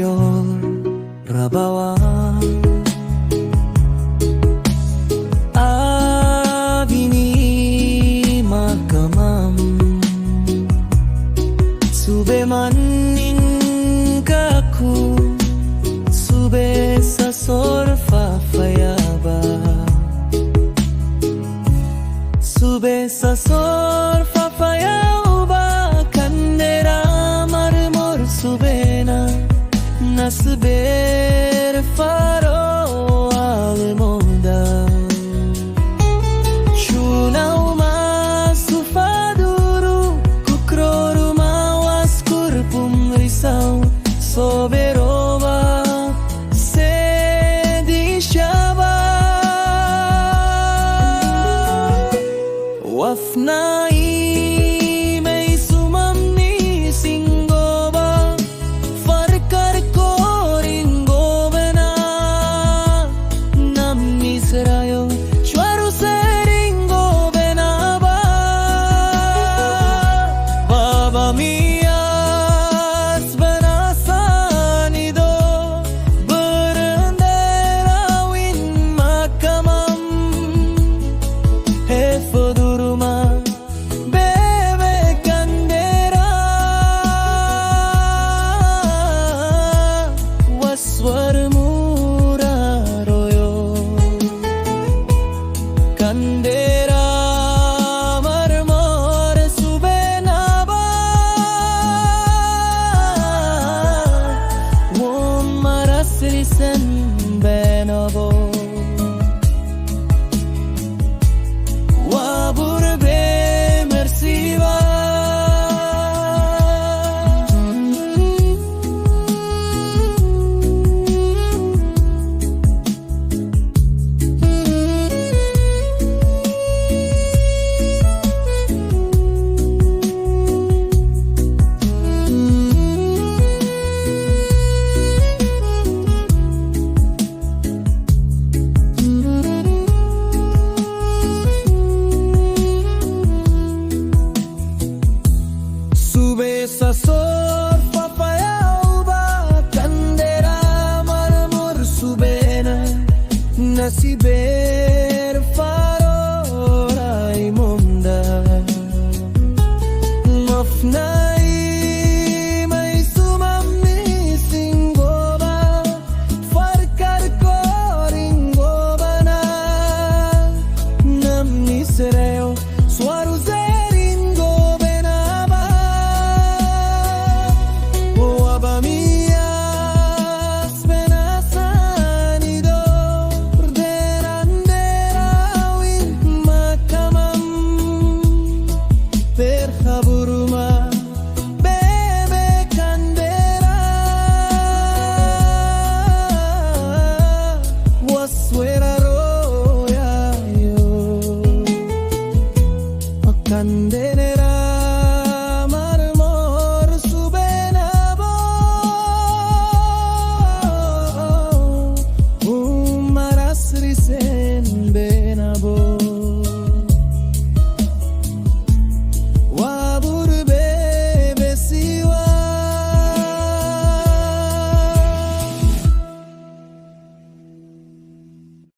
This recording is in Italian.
mayor rabawa avini makamam sube maning kaku sube sa sorfa fayaba sube sa sorfa fayaba kandera marmor subena nasber faro almonda chunau masufaduru kukroru mawas kurpum risau soberova sedishaba wafnai may sumamni singoba farkar koringo bena namisrayo chwaru seringo benaba baba miyas banasanido berenderawin makamam hefoduruma bebe kandera waswar muraroyo kandera marmor subenaba womarasrisen benabo waburbe mersiva sube sa sorfa fayauba kandera marmor subena nasiber faro raimonda mafna